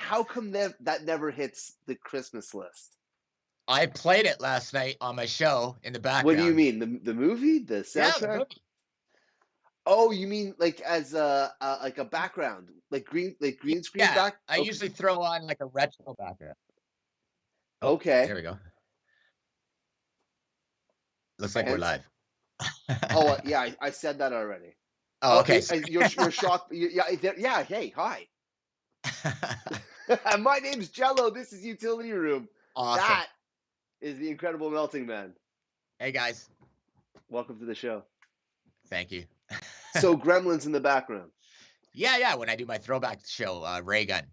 how come that never hits the Christmas list? I played it last night on my show in the What do you background. mean? The movie? The Yeah, the soundtrack? movie. Oh, you mean like as like a background, like green screen Yeah, back? I Okay. usually throw on like a retro background. Oh, there Okay. we go. Looks like we're And live. oh yeah, I said that already. Oh, Oh, okay. you're shocked. Yeah, yeah. Hey, hi. My name's Jello. This is Utility Room. Awesome. That is the Incredible Melting Man. Hey guys, Welcome to the show. thank you. So Gremlins in the background. Yeah, yeah. When I do my throwback show, Ray Gun,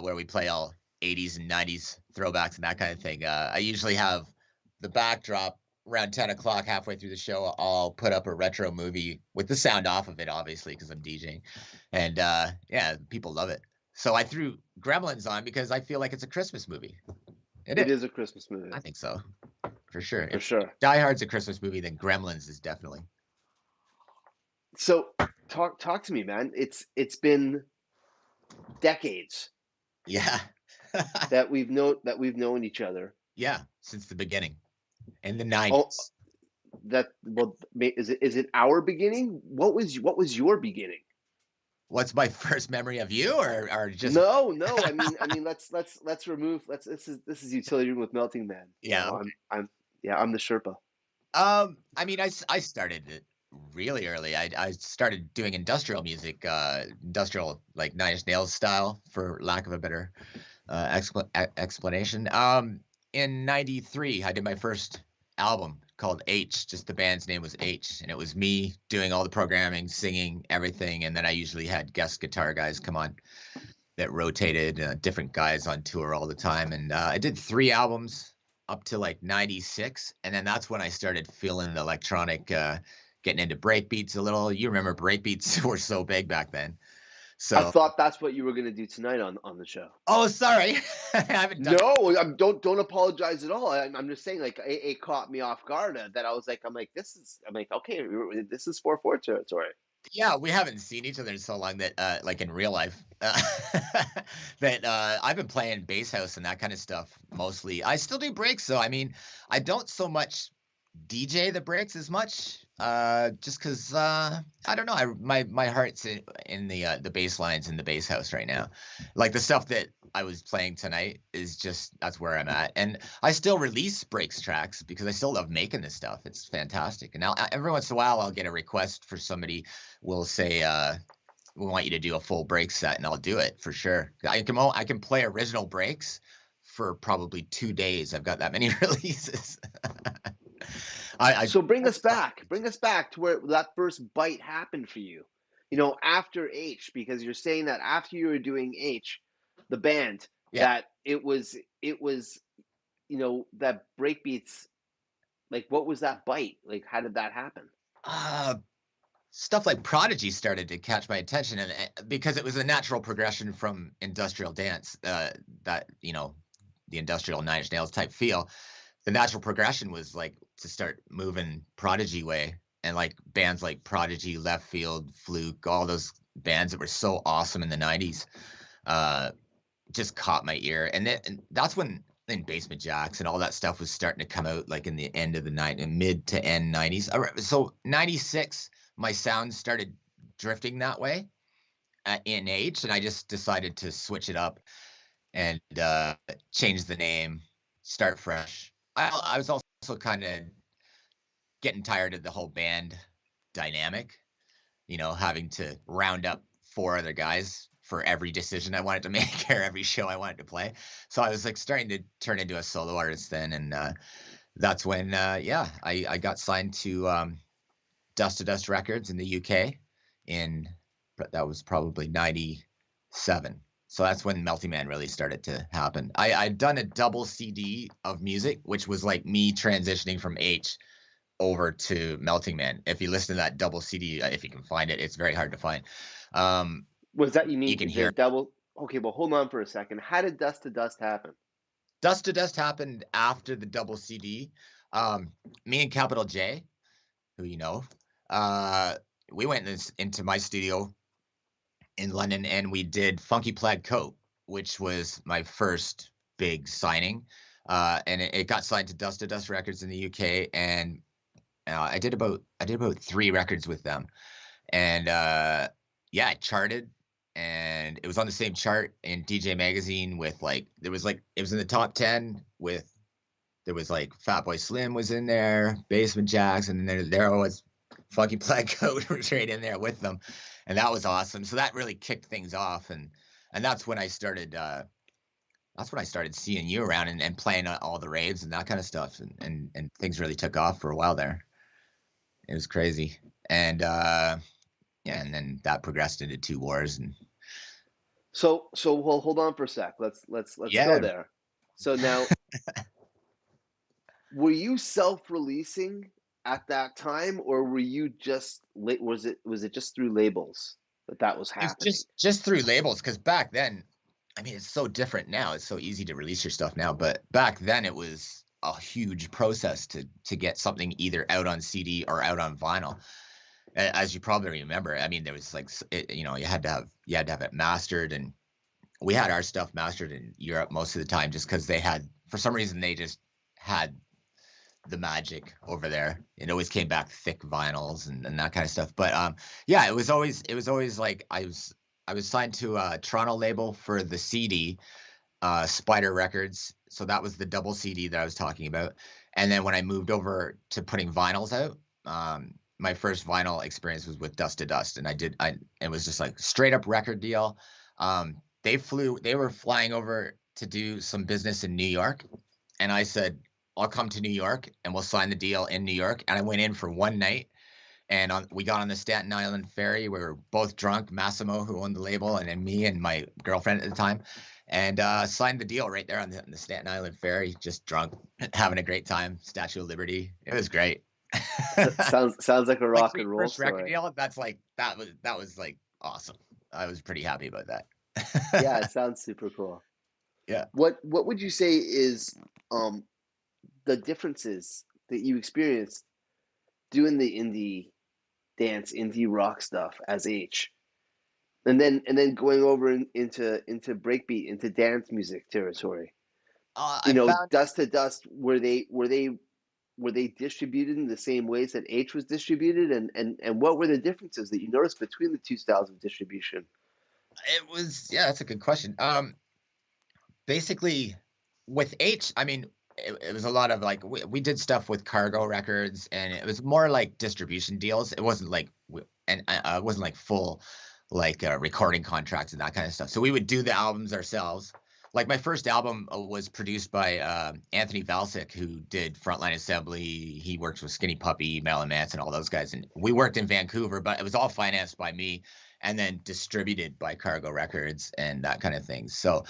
where we play all 80s and 90s throwbacks and that kind of thing, I usually have the backdrop around 10 o'clock halfway through the show. I'll put up a retro movie with the sound off of it, obviously, because I'm DJing. And yeah, people love it. So I threw Gremlins on because I feel like it's a Christmas movie. It It is. is a Christmas movie I think so, for sure. for If sure. Die Hard's a Christmas movie, then Gremlins is definitely. So talk to me, man. It's been decades Yeah. that we've known each other. Yeah, since the beginning in the Oh, 90s. that well, is it our beginning? What was your beginning? What's my first memory of you or just No, no. I mean, let's remove. Let's this is Utility Room with Melting Man. You Yeah, know, okay. I'm yeah, I'm the Sherpa. I mean, I started it really early. I started doing industrial music, industrial, like, Nine Inch Nails style, for lack of a better, explanation. In '93, I did my first album called H, just the band's name was H, and it was me doing all the programming, singing, everything, and then I usually had guest guitar guys come on that rotated, different guys on tour all the time. And I did 3 albums up to like '96, and then that's when I started feeling the electronic, getting into breakbeats a little. You remember breakbeats were so big back then. I So, thought that's what you were going to do tonight on the show. oh, sorry, I haven't done. No, don't apologize at all. I'm just saying, like, it caught me off guard that I was like, I'm like, okay, this is 4/4 territory. Yeah, we haven't seen each other in so long that, like in real life, that I've been playing bass house and that kind of stuff mostly. I still do breaks, so I mean, I don't so much DJ the breaks as much, just 'cause, I don't know, my heart's in the bass lines in the bass house right now. Like, the stuff that I was playing tonight is just that's where I'm at, and I still release breaks tracks because I still love making this stuff. It's fantastic, and now every once in a while, I'll get a request for somebody will say, "We want you to do a full break set," and I'll do it for sure. I can play original breaks for probably 2 days. I've got that many releases. I So bring us that's fun. back. Bring us back to where that first bite happened for you. You know, after H, because you're saying that after you were doing H, the band, Yeah. that it was that breakbeats. Like, what was that bite? Like, how did that happen? Uh, Stuff like Prodigy started to catch my attention, and because it was a natural progression from industrial dance, that, the industrial Nine Inch Nails type feel. The natural progression was, like, to start moving Prodigy way, and, like, bands like Prodigy, Left Field, Fluke, all those bands that were so awesome in the '90s, uh, just caught my ear, and that's when then Basement Jacks and all that stuff was starting to come out, like, in the end of the night, in mid to end '90s. So '96, my sound started drifting that way, in age, and I just decided to switch it up and, change the name, start fresh. I was also kinda getting tired of the whole band dynamic, having to round up 4 other guys for every decision I wanted to make or every show I wanted to play. So I was, like, starting to turn into a solo artist then, and, that's when, yeah, I got signed to, Dust to Dust Records in the UK in that was probably '97. So that's when Melty Man really started to happen. I'd done a double CD of music, which was like me transitioning from H over to Melting Man. If you listen to that double CD, if you can find it, it's very hard to find. Um, Was that you you mean can the hear double? Okay, well, hold on for a second. How did Dust to Dust happen? Dust to Dust happened after the double CD. Um, Me and Capital J, who uh, we went into my studio in London and we did Funky Plaid Coat. which was my first big signing. And it got signed to Dust to Dust Records in the UK, and I did about 3 records with them, and yeah, it charted, and it was on the same chart in DJ Magazine with like it was in the top 10 with there was like Fatboy Slim was in there, Basement Jacks, and then there was Funky Black Coat was right in there with them, and that was awesome. So that really kicked things off, and that's when I started. That's when I started seeing you around and playing all the raves and that kind of stuff, and things really took off for a while there. It was crazy, and yeah, and then that progressed into Two Wars, and So well, hold on for a sec. Let's go yeah. there. So now, were you self-releasing at that time, or were you just was it just through labels that was It's happening? just through labels, because back then, I mean, it's so different now. It's so easy to release your stuff now, but back then it was a huge process to get something either out on CD or out on vinyl. As you probably remember, I mean, there was like you had to have it mastered, and we had our stuff mastered in Europe most of the time, just because they had, for some reason, they just had the magic over there. It always came back thick vinyls and that kind of stuff. But yeah, it was always like I was signed to a Toronto label for the CD, Spider Records. So that was the double CD that I was talking about. And then when I moved over to putting vinyls out, my first vinyl experience was with Dust to Dust, and it was just like straight up record deal. They were flying over to do some business in New York, and I said, I'll come to New York and we'll sign the deal in New York. And I went in for one night, and we got on the Staten Island ferry. We were both drunk, Massimo, who owned the label, and then me and my girlfriend at the time, and signed the deal right there on the Staten Island ferry, just drunk, having a great time. Statue of Liberty. It was great. Sounds like a Like rock for and your roll first record story. deal, that was like awesome. I was pretty happy about that. Yeah, it sounds super cool. Yeah. What would you say is um the differences that you experienced doing the indie dance, indie rock stuff as H, and then going over into breakbeat, into dance music territory? I found Dust to Dust, were they distributed in the same ways that H was distributed, and what were the differences that you noticed between the two styles of distribution? it was yeah, that's a good question. Basically with H, I mean, it was a lot of like we did stuff with Cargo Records, and it was more like distribution deals. It wasn't like it wasn't like full like recording contracts and that kind of stuff. So we would do the albums ourselves. Like my first album was produced by Anthony Valsic, who did Frontline Assembly. He works with Skinny Puppy, Marilyn Manson, all those guys, and we worked in Vancouver. But it was all financed by me and then distributed by Cargo Records and that kind of thing. So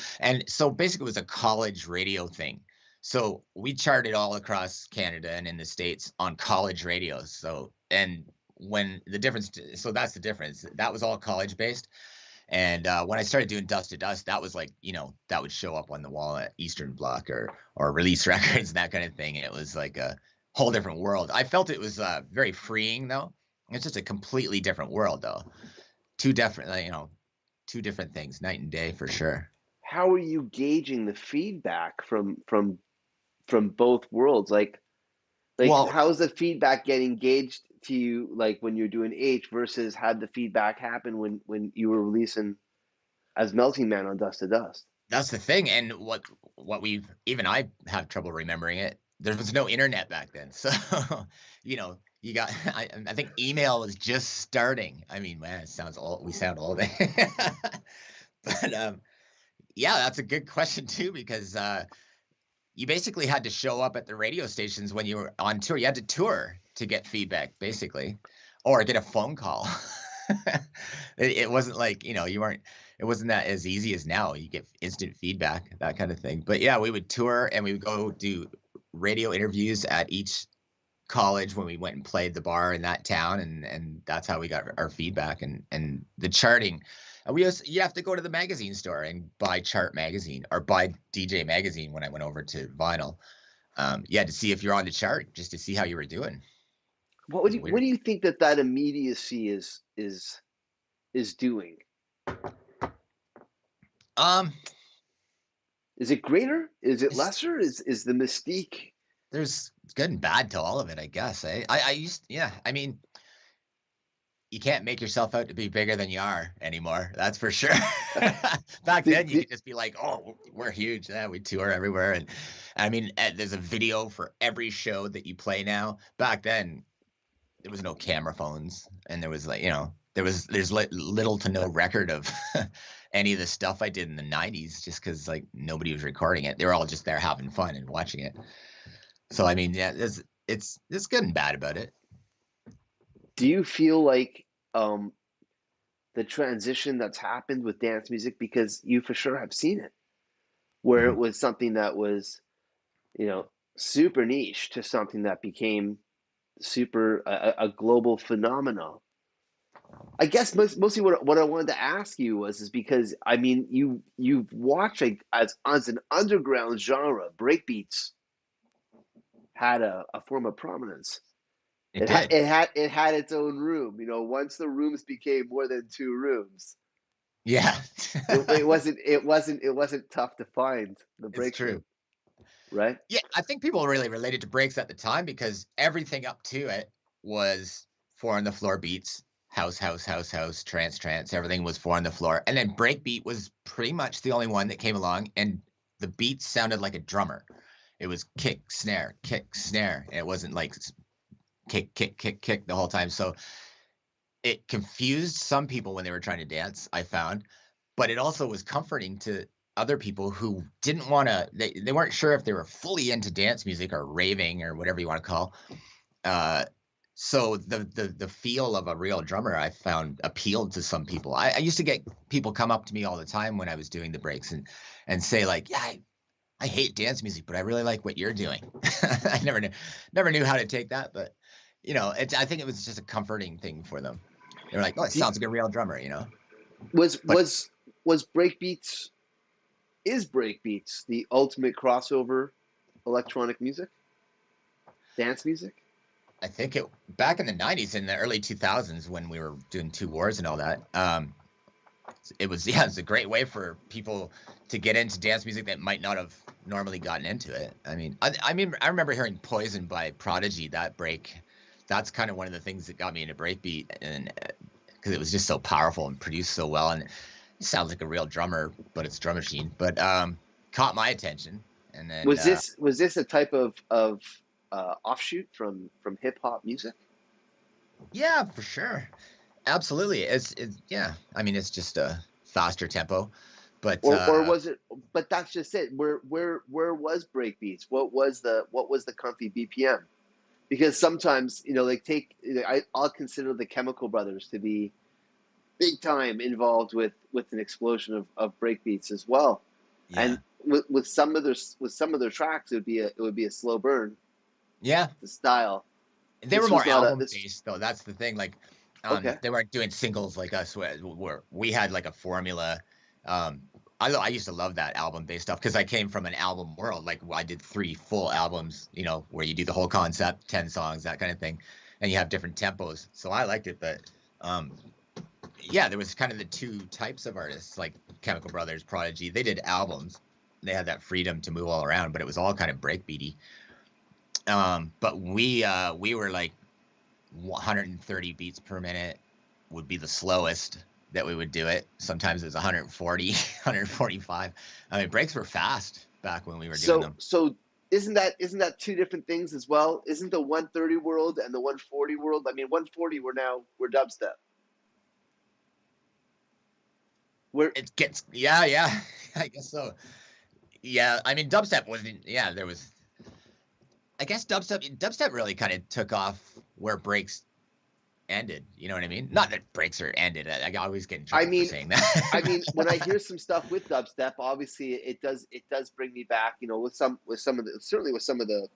basically, it was a college radio thing. So we charted all across Canada and in the States on college radios. And when the difference, so that's the difference. That was all college based. And when I started doing Dust to Dust, that was like, that would show up on the wall at Eastern Bloc or Release Records and that kind of thing. It was like a whole different world. I felt it was very freeing, though. It's just a completely different world, though. Two different, two different things, night and day for sure. How are you gauging the feedback from both worlds? Like Well, how's the feedback getting gauged to you, like when you're doing H versus had the feedback happen when you were releasing as Melting Man on Dust to Dust? that's the thing, and what we've even I have trouble remembering it. There was no internet back then, so you got. I think email was just starting. I mean, man, it sounds old. We sound old, but yeah, that's a good question too, because you basically had to show up at the radio stations when you were on tour. You had to tour to get feedback, basically, or get a phone call. It wasn't like, you weren't, it wasn't that as easy as now. You get instant feedback, that kind of thing. But yeah, we would tour and we would go do radio interviews at each college when we went and played the bar in that town, and that's how we got our feedback and the charting. And you have to go to the magazine store and buy Chart magazine or buy DJ magazine. When I went over to vinyl, you had to see if you're on the chart just to see how you were doing. It was What weird. do you think that immediacy is doing? Um, Is it greater? Is it It's lesser? Is the mystique? there's good and bad to all of it, I guess, eh? I used yeah, I mean, you can't make yourself out to be bigger than you are anymore, that's for sure. Back The, then, you the, could just be like, "Oh, we're huge, yeah, we tour everywhere," and I mean, there's a video for every show that you play now. Back then, there was no camera phones, and there was, like, there's little to no record of any of the stuff I did in the '90s just because, like, nobody was recording it. They were all just there having fun and watching it. So, I mean, yeah, it's good and bad about it. do you feel like the transition that's happened with dance music, because you for sure have seen it, where it Mhm. was something that was, you know, super niche to something that became super a global phenomenon. I guess mostly what I wanted to ask you was is because I mean you've watched, like, as an underground genre, breakbeats had a form of prominence. It did. It had its own room. You know, once the rooms became more than two rooms, Yeah. it wasn't tough to find the It's break true. room, right? Yeah, I think people really related to breaks at the time because everything up to it was 4 on the floor beats, house, house, house, house, trance, trance, everything was 4 on the floor, and then breakbeat was pretty much the only one that came along, and the beat sounded like a drummer. It was kick, snare, and it wasn't like kick, kick, kick, kick the whole time, so it confused some people when they were trying to dance, I found, but it also was comforting to other people who didn't wanna they weren't sure if they were fully into dance music or raving or whatever you wanna call. Uh, so the feel of a real drummer, I found appealed to some people. I used to get people come up to me all the time when I was doing the breaks and say like, "Yeah, I hate dance music, but I really like what you're doing." I never knew how to take that, but, I think it was just a comforting thing for them. They were like, "Oh, it Do you, sounds like a real drummer," you know? was But was was breakbeats is breakbeats the ultimate crossover electronic music, dance music? I think it back in the '90s, in the early 2000s when we were doing 2 Wars and all that, it was yeah, it's a great way for people to get into dance music that might not have normally gotten into it. I mean, I remember hearing "Poison" by Prodigy, that break. That's kind of one of the things that got me into breakbeat, and because it was just so powerful and produced so well, and it sounds like a real drummer, but it's drum machine. But caught my attention, and then Was this a type of offshoot from hip hop music, yeah, for sure, absolutely. It's yeah. I mean, it's just a faster tempo, but or was it? But that's just it. Where was breakbeats? What was the comfy BPM? Because sometimes, you know, like, I'll consider the Chemical Brothers to be big time involved with an explosion of breakbeats as well. yeah, And with some of their tracks, it would be a slow burn, yeah. the style. They were This more was not a album this based though, that's the thing, like, Okay. they weren't doing singles like us where we had, like, a formula. I used to love that album-based stuff because I came from an album world, like, I did 3 full albums, where you do the whole concept, 10 songs, that kinda thing, and you have different tempos, so I liked it, but, um, yeah, there was kind of the 2 types of artists, like Chemical Brothers, Prodigy, they did albums. They had that freedom to move all around, but it was all kind of breakbeaty. But we were, like, 130 beats per minute would be the slowest that we would do it. Sometimes it was 140, 145. I mean, breaks were fast back when we were doing them. So isn't that two different things as well? Isn't the 130 world and the 140 world? I mean, 140 we're dubstep. We're It gets yeah, yeah, I guess so. Yeah, I mean, dubstep wasn't. Yeah, there was. I guess dubstep really kind of took off where breaks ended. You know what I mean? Not that breaks are ended. I always get in I trouble for mean, saying when I hear that. some stuff with dubstep, obviously it does bring me back. You know, with some of the, certainly with some of the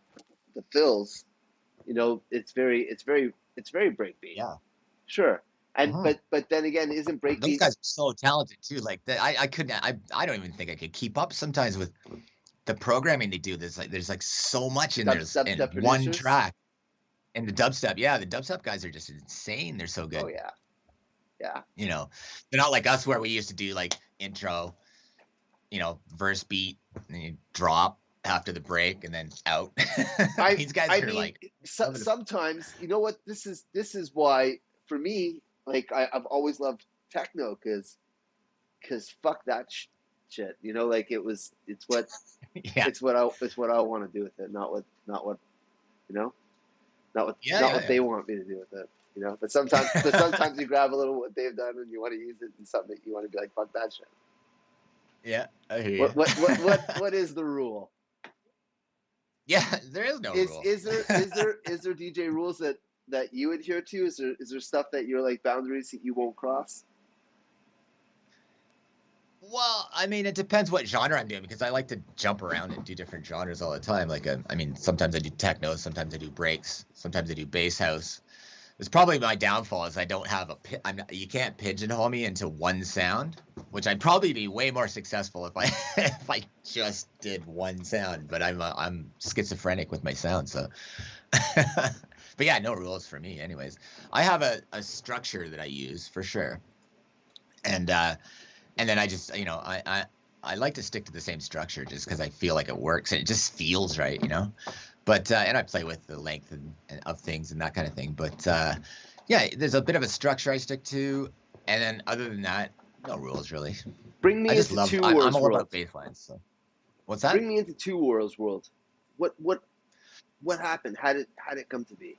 fills. You know, it's very breakbeat. Yeah. Sure, and Mhm. but then again, isn't Those breakbeat guys are so talented too. Like I couldn't. I don't even think I could keep up sometimes with the programming they do. There's like so much in in dubstep one producers? track. And the dubstep, yeah, the dubstep guys are just insane. They're so Oh good. yeah, yeah. You know, they're not like us where we used to do like intro, verse beat. and then you drop after the break and then out. I These guys I are mean, like over the sometimes you know what this is why for me, like I've always loved techno because fuck that shit. You know, like yeah, it's what I want to do with it, not what you know, yeah, not yeah, what yeah, they want me to do with it. You know, but sometimes you grab a little what they've done and you want to use it in something that you want to be like fuck that shit. yeah. I hear you. What is the rule? Yeah, there is no Is rule. is there is there is there DJ rules that you adhere to? Is there stuff that you're like boundaries that you won't cross? Well, I mean, it depends what genre I'm doing because I like to jump around and do different genres all the time. Like, I mean, sometimes I do techno, sometimes I do breaks, sometimes I do bass house. It's probably my downfall is I don't have you can't pigeonhole me into one sound, which I'd probably be way more successful if I if I just did one sound. But I'm schizophrenic with my sound, so. But yeah, no rules for me, anyways. I have a structure that I use for sure, and then I just I like to stick to the same structure just because I feel like it works and it just feels right, you know. But and I play with the length and of things and that kind of thing. But yeah, there's a bit of a structure I stick to, and then other than that, no rules really. Bring I me just into love. Two I'm Wars all about world. bass lines. So what's that? Bring me into Two Wars world. What happened? How did it come to be?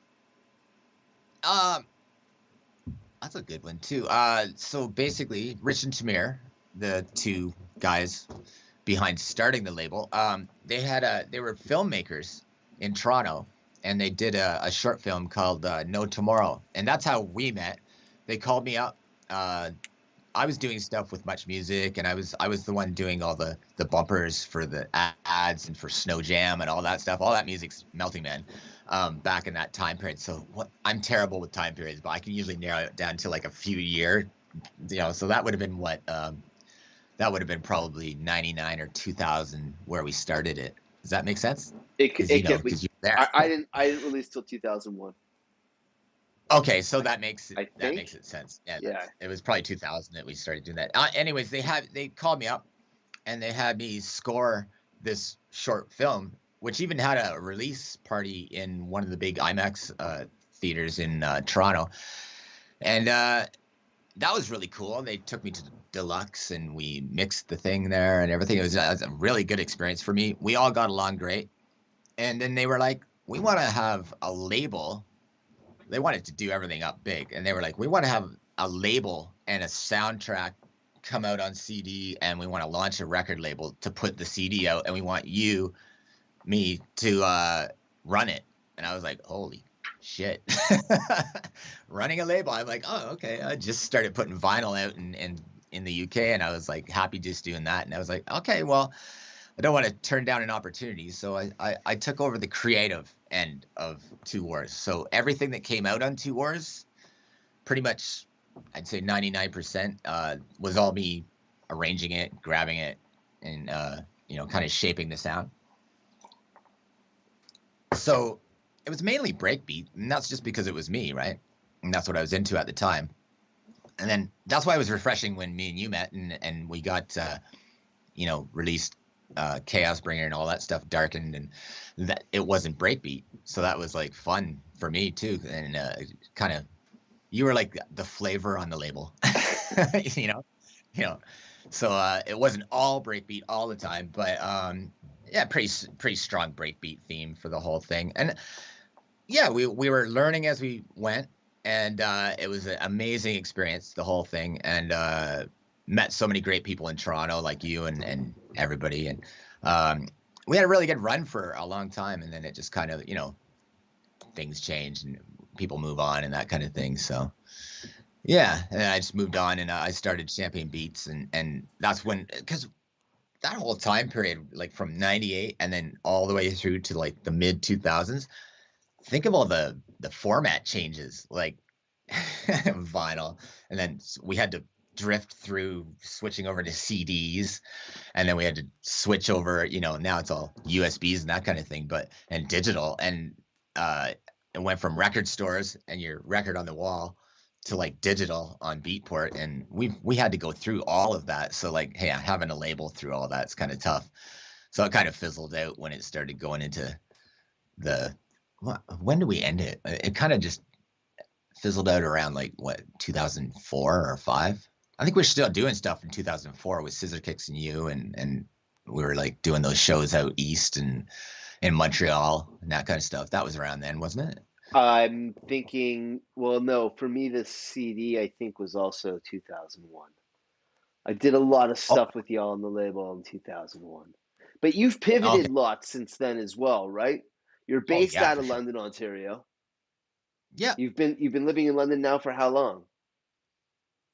Um, that's a good one too. So basically, Rich and Tamir, the two guys behind starting the label, they were filmmakers in Toronto, and they did a short film called No Tomorrow, and that's how we met. They called me up. Uh, I was doing stuff with Much Music, and I was the one doing all the bumpers for the ads and for Snow Jam and all that stuff. All that music's Melting Man, back in that time period. So I'm terrible with time periods, but I can usually narrow it down to like a few year. So that would have been that would have been probably 99 or 2000 where we started it. Does that make sense? It Because it can because you're there. I didn't release till 2001. Okay, so I I that makes think. it sense. Yeah, Yeah. it was probably 2000 that we started doing that. Anyways, they called me up and they had me score this short film, which even had a release party in one of the big IMAX theaters in Toronto, and that was really cool. They took me to the deluxe and we mixed the thing there and everything. It was a really good experience for me. We all got along great, and then they were like, "We want to have a label." They wanted to do everything up big, and they were like, "We want to have a label and a soundtrack come out on CD, and we want to launch a record label to put the CD out, and we want me to run it." And I was like, "Holy shit!" Running a label. I'm like, "Oh, okay." I just started putting vinyl out in the UK, and I was like happy just doing that. And I was like, "Okay, well, I don't want to turn down an opportunity." So I took over the creative end of Two Wars. So everything that came out on Two Wars, pretty much, I'd say 99% was all me arranging it, grabbing it, and kind of shaping the sound. So it was mainly breakbeat, and that's just because it was me, right? And that's what I was into at the time. And then that's why it was refreshing when me and you met, and we got released Chaos Bringer and all that stuff darkened, and that it wasn't breakbeat. So that was like fun for me too, and kind of you were like the flavor on the label, you know, you know. So it wasn't all breakbeat all the time, but yeah, pretty strong breakbeat theme for the whole thing. And yeah, we were learning as we went, and it was an amazing experience, the whole thing, and met so many great people in Toronto, like you and everybody, and um, we had a really good run for a long time, and then it just kind of things change and people move on and that kind of thing. So yeah, and I just moved on, and I started Champion Beats, and that's when because that whole time period, like from '98 and then all the way through to like the mid 2000s, think of all the format changes, like vinyl, and then we had to drift through switching over to CDs, and then we had to switch over. Now it's all USBs and that kind of thing, and digital, and it went from record stores and your record on the wall to like digital on Beatport, and we had to go through all of that. So like, hey, having a label through all that's kind of tough. So it kind of fizzled out when it started going into the. When did we end it? It kind of just fizzled out around like what 2004 or five. I think we were still doing stuff in 2004 with Scissor Kicks and you, and we were like doing those shows out east and in Montreal and that kind of stuff. That was around then, wasn't it? I'm thinking, well, no, for me, the CD I think was also 2001. I did a lot of Oh, stuff with y'all on the label in 2001. But you've okay. pivoted lots since then as well, right? You're Oh based yeah, out for of sure. London, Ontario. Yeah. You've been living in London now for how long?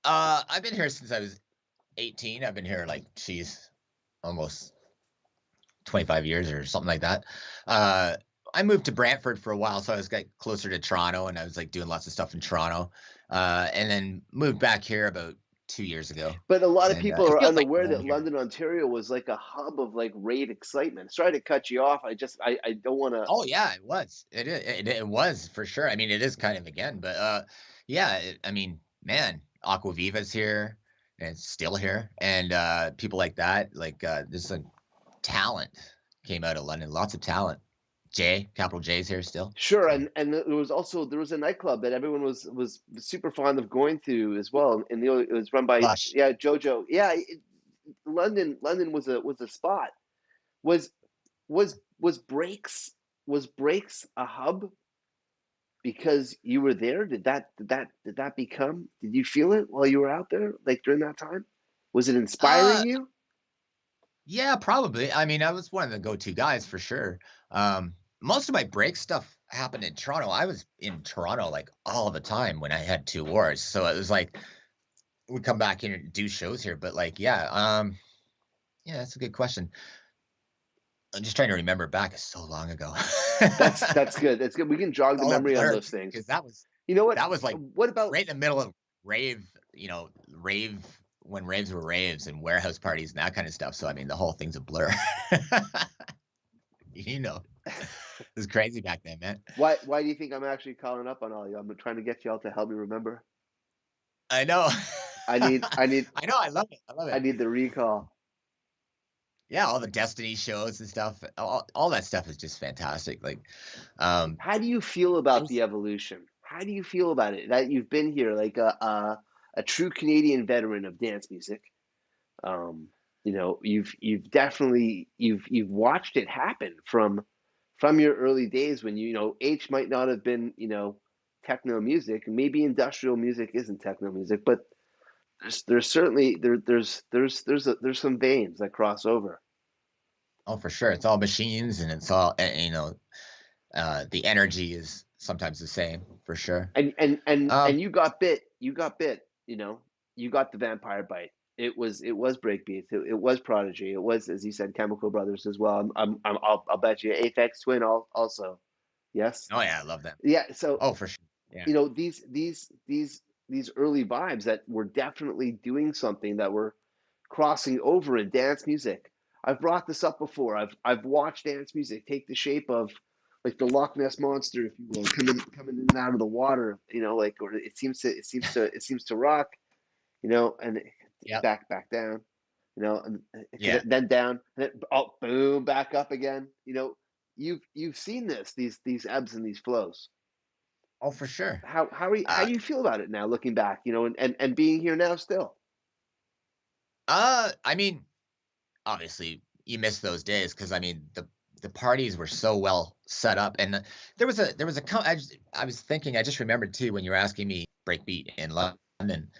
I've been here since I was 18. I've been here like, geez, almost 25 years or something like that. Uh, I moved to Brantford for a while, so I was like closer to Toronto, and I was like doing lots of stuff in Toronto, and then moved back here about 2 years ago, But a lot of and people it are feels like unaware home that here. London, Ontario was like a hub of like rave excitement. Sorry to cut you off. I don't want to. Oh yeah, it was. It was for sure. I mean, it is kind of again, but yeah. I mean, man, Aquaviva's here and it's still here, and people like that. Like there's a talent came out of London. Lots of talent. Capital J's here still. Sure, So and there was a nightclub that everyone was super fond of going to as well, and it was run by, Lush. yeah, JoJo. Yeah, London was a spot. Was was Breaks a hub because you were there? Did you feel it while you were out there, like during that time? Was it Uh, inspiring you? yeah, probably. I mean, I was one of the go-to guys for sure. Most of my break stuff happened in Toronto. I was in Toronto like all the time when I had two wars. So it was like we come back here and do shows here. But like, yeah, that's a good question. I'm just trying to remember back. It's so long ago. That's good. That's good. We can jog the All a memory on blur those things. because that was You know what? that was like What about right in the middle of rave when raves were raves and warehouse parties and that kind of stuff. So I mean, the whole thing's a blur. you know, it was crazy back then, man. why do you think I'm actually calling up on all you? I'm trying to get y'all to help me remember. I know. I need I need I know. I love it. I love I it. need the recall. Yeah, all the Destiny shows and stuff. All that stuff is just fantastic. Like, um, How do you feel I about the just evolution? How do you feel about it? That you've been here like a true Canadian veteran of dance music. Um, you've definitely you've watched it happen from your early days when H might not have been techno music. Maybe industrial music isn't techno music, but there's certainly there's some veins that cross over. oh for sure. It's all machines and it's all the energy is sometimes the same for sure. And Um, you got bit, you got the vampire bite. It was breakbeats, it was Prodigy, it was, as you said, Chemical Brothers as well. I'll bet you Aphex Twin also. Yes. oh yeah, I love them. Yeah, so Oh for sure. Yeah. these early vibes that were definitely doing something, that were crossing over in dance music. I've brought this up before. I've watched dance music take the shape of like the Loch Ness monster, if you will, coming in and out of the water. Like, or it seems to rock. And Yeah. back down. And Yeah. then down, and then boom, back up again. You've seen these ebbs and these flows. Oh for sure. How Uh, do you feel about it now, looking back? And being here now still. I mean, obviously you miss those days because I mean the parties were so well set up, and I was thinking I just remembered too when you were asking me breakbeat in London.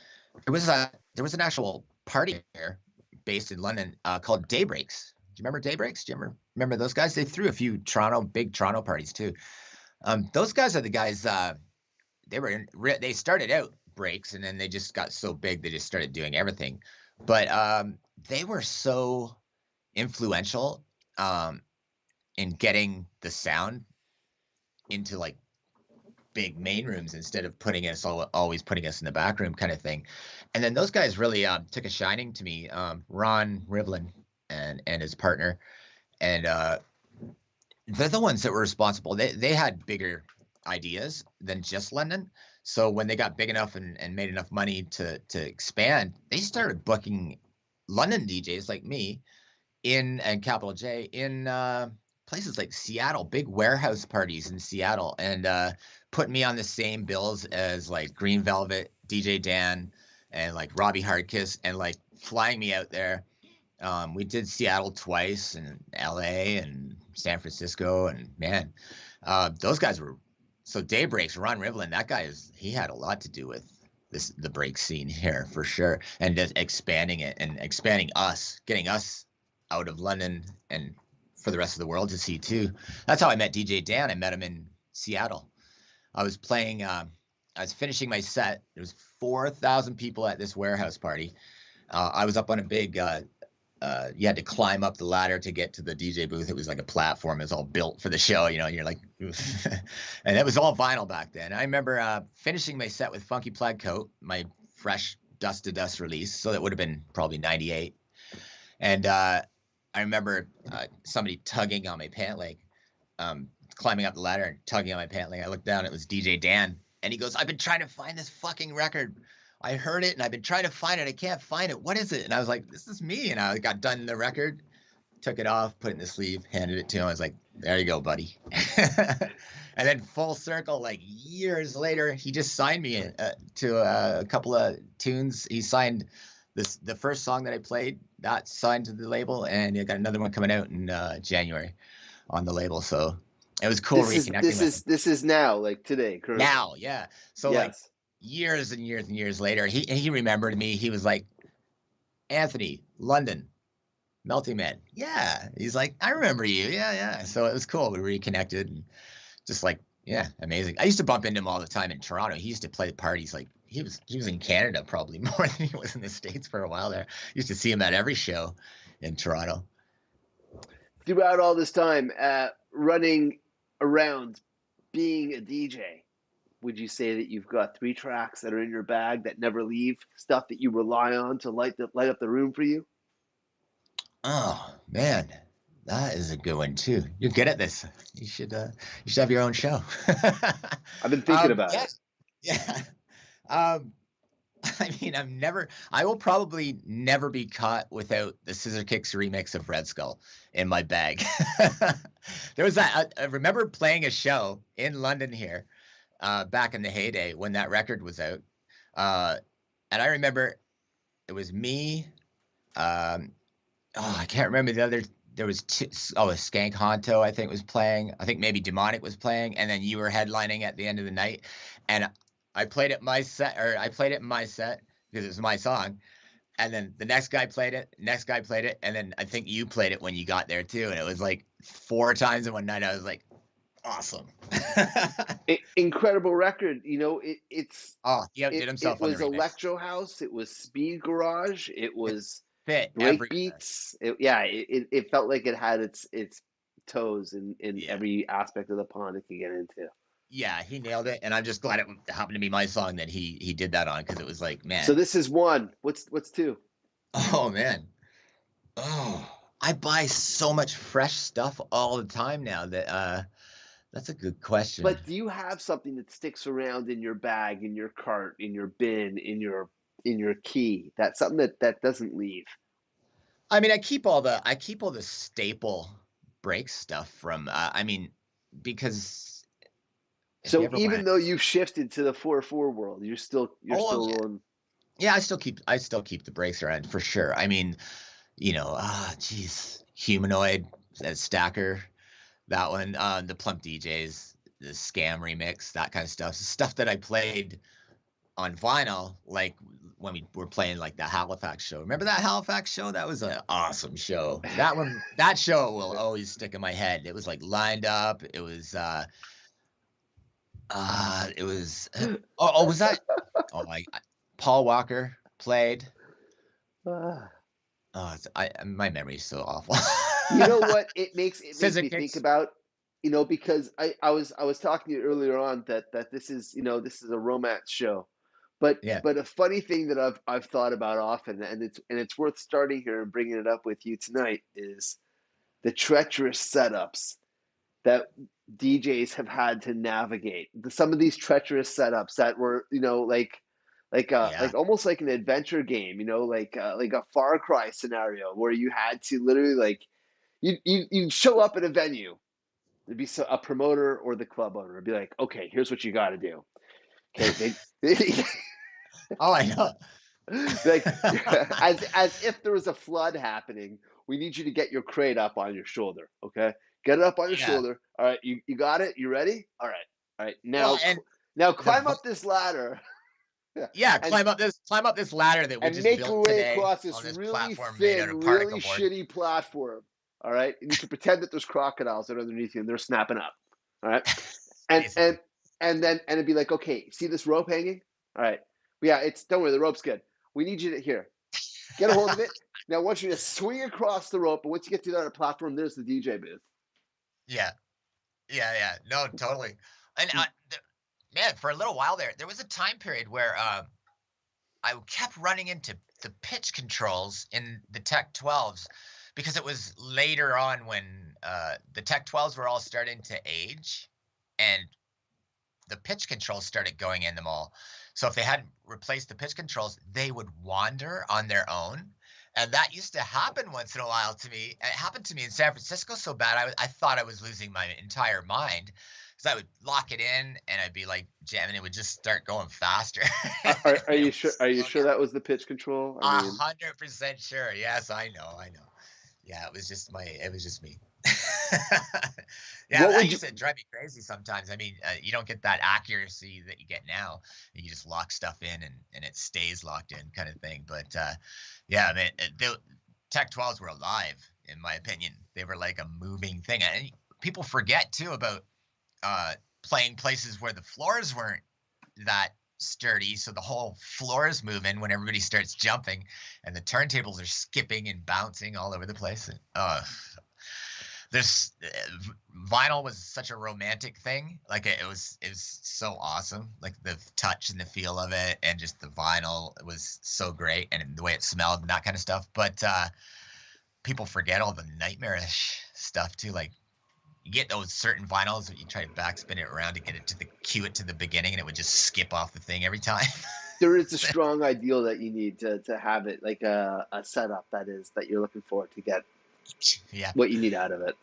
There was an actual party here based in London called Daybreaks. Do you remember Daybreaks? Do you remember those guys? They threw a few big Toronto parties too. Those guys are the guys. They started out breaks and then they just got so big they just started doing everything. But they were so influential um, in getting the sound into like big main rooms instead of always putting us in the back room kind of thing. And then those guys really took a shining to me. Ron Rivlin and his partner, and they're the ones that were responsible. They had bigger ideas than just London. So when they got big enough and made enough money to expand, they started booking London DJs like me in and capital J in places like Seattle, big warehouse parties in Seattle, and put me on the same bills as like Green Velvet, DJ Dan, and like Robbie Hardkiss, and like flying me out there. We did Seattle twice, and LA and San Francisco, and man, those guys were so Daybreaks. Ron Rivlin, that guy he had a lot to do with the break scene here for sure, and just expanding it and expanding us, getting us out of London and for the rest of the world to see too. That's how I met DJ Dan. I met him in Seattle. I was playing. I was finishing my set. There was 4,000 people at this warehouse party. I was up on a big. You had to climb up the ladder to get to the DJ booth. It was like a platform. It was all built for the show. You know, you're like, and it was all vinyl back then. I remember finishing my set with Funky Plaid Coat, my fresh Dust to Dust release. So that would have been probably 98. And I remember somebody tugging on my pant leg, climbing up the ladder and tugging on my pant leg. I looked down, it was DJ Dan. And he goes, I've been trying to find this fucking record. I heard it and I've been trying to find it. I can't find it. What is it? And I was like, this is me. And I got done the record, took it off, put it in the sleeve, handed it to him. I was like, there you go, buddy. And then full circle, like years later, he just signed me to a couple of tunes. He signed the first song that I played, that signed to the label, and I got another one coming out in January on the label. So it was cool reconnecting with him. This is now, like today, currently. Now, yeah. So Yes. like years and years and years later, he remembered me. He was like, Anthony, London, Melting Man. Yeah. He's like, I remember you. Yeah, yeah. So it was cool. We reconnected and just like, yeah, amazing. I used to bump into him all the time in Toronto. He used to play parties like he was in Canada probably more than he was in the States for a while there. Used to see him at every show in Toronto. Throughout all this time, running around being a DJ, would you say that you've got 3 tracks that are in your bag that never leave, stuff that you rely on to light up the room for you? Oh man, that is a good one too. You're good at this. You should have your own show. I've been thinking about it. Yeah. I mean, I will probably never be caught without the Scissor Kicks remix of Red Skull in my bag. There was that. I remember playing a show in London here back in the heyday when that record was out. And I remember it was me. I can't remember the other. There was Skank Honto, I think, was playing. I think maybe Demonic was playing, and then you were headlining at the end of the night. And I played it in my set because it was my song. And then the next guy played it, and then I think you played it when you got there too. And it was like 4 times in one night. I was like, awesome. Incredible record. You know, it's he outdid himself. It was electro house. It was speed garage. It was break beats. It felt like it had its toes in every aspect of the pond it could get into. Yeah, he nailed it, and I'm just glad it happened to be my song that he did that on, because it was like, man. So this is 1. What's 2? Oh man, I buy so much fresh stuff all the time now that that's a good question. But do you have something that sticks around in your bag, in your cart, in your bin, in your key? That's something that doesn't leave. I mean, I keep all the staple break stuff from. I mean, because. So even though you've shifted to the 4/4 world, you're still rolling. Yeah, I still keep the breaks around for sure. I mean, you know, Humanoid, Stacker, that one, the Plump DJs, the Scam remix, that kind of stuff that I played on vinyl, like when we were playing like the Halifax show. Remember that Halifax show? That was an awesome show. That show will always stick in my head. It was like lined up. It was was that? Oh my! Paul Walker played. My memory's so awful. You know what? It makes me think about. You know, because I was talking to you earlier on that this is a romance show, but a funny thing that I've thought about often, and it's worth starting here and bringing it up with you tonight, is the treacherous setups that DJs have had to navigate. Some of these treacherous setups that were, like Yeah. like almost like an adventure game, like a Far Cry scenario where you had to literally like you show up at a venue. There'd be a promoter or the club owner would be like, okay, here's what you got to do. Okay, they Oh, I know. like as if there was a flood happening. We need you to get your crate up on your shoulder. Okay, get it up on your Yeah. shoulder. All right, you got it. You ready? All right. Well, Now and now the climb up this ladder yeah, and climb up this ladder that we and just make your built way today across on this this really platform made out thin, of really particle board. shitty platform. All right, and you can pretend that there's crocodiles that are underneath you and they're snapping up. All right, and Basically. then and it'd be like, okay, see this rope hanging? All right, yeah, it's don't worry, the rope's good. We need you to here get a hold of it. Now I want you to swing across the rope, but once you get to the other platform, there's the DJ booth. Yeah. Yeah, yeah. No, totally. And man, for a little while there was a time period where I kept running into the pitch controls in the Tech 12s because it was later on when the Tech 12s were all starting to age and the pitch controls started going in them all. So if they hadn't replaced the pitch controls, they would wander on their own. And that used to happen once in a while to me. It happened to me in San Francisco so bad, I thought I was losing my entire mind. Because I would lock it in and I'd be like jamming, it would just start going faster. Are It you would sure? Are you slow sure down. that was the pitch control? I mean, 100% sure. Yes, I know. I know. Yeah, it was just me. Yeah, what that would you? used to drive me crazy sometimes. I mean, you don't get that accuracy that you get now. You just lock stuff in and it stays locked in kind of thing. But yeah, I mean, the Tech 12s were alive, in my opinion. They were like a moving thing. And people forget too about uh, playing places where the floors weren't that sturdy, so the whole floor is moving when everybody starts jumping, and the turntables are skipping and bouncing all over the place. This vinyl was such a romantic thing. Like it was so awesome. Like the touch and the feel of it, and just the vinyl was so great, and the way it smelled and that kind of stuff. But people forget all the nightmarish stuff too. Like you get those certain vinyls that you try to backspin it around to get it to the cue it to the beginning, and it would just skip off the thing every time. There is a strong ideal that you need to have it like a setup that you're looking for to get Yeah, what you need out of it.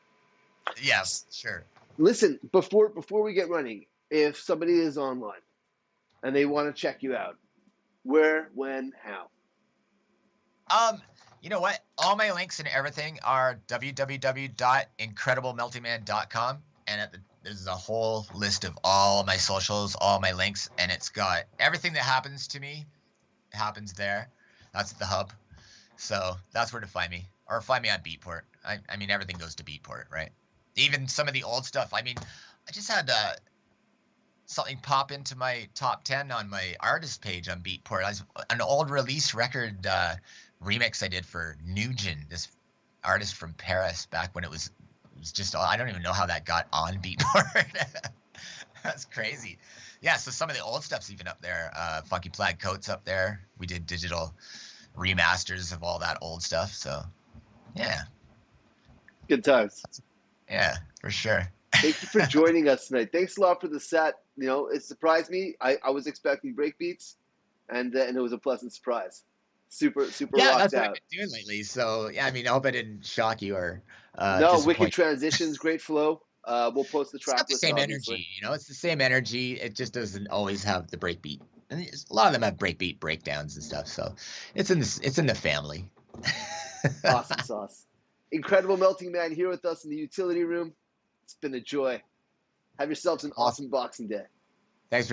yeah, sure. Listen, before we get running, if somebody is online and they want to check you out, where, when, how? Um, you know what? All my links and everything are www.incrediblemeltyman.com, and there's a whole list of all my socials, all my links, and it's got everything that happens to me happens there. That's the hub. So that's where to find me, or find me on Beatport. I mean, everything goes to Beatport, right? Even some of the old stuff. I mean, I just had something pop into my top 10 on my artist page on Beatport. An old release record remix I did for Nugent, this artist from Paris, back when it was just, I don't even know how that got on Beatport. That's crazy. Yeah, so some of the old stuff's even up there. Funky Plaid Coat's up there. We did digital remasters of all that old stuff. So yeah, Good times. yeah, for sure. Thank you for joining us tonight. Thanks a lot for the set. It surprised me. I was expecting breakbeats, and it was a pleasant surprise. Super Yeah, rocked that's what I've out. been doing lately. So yeah, I mean, I hope I didn't shock you or No, wicked disappoint. transitions, great flow. We'll post the It's got track the list, same obviously. energy, It's the same energy. It just doesn't always have the breakbeat. And a lot of them have breakbeat breakdowns and stuff. So it's in the family. Awesome sauce. Incredible Melting Man here with us in the utility room. It's been a joy. Have yourselves an Awesome. awesome Boxing Day. Thanks for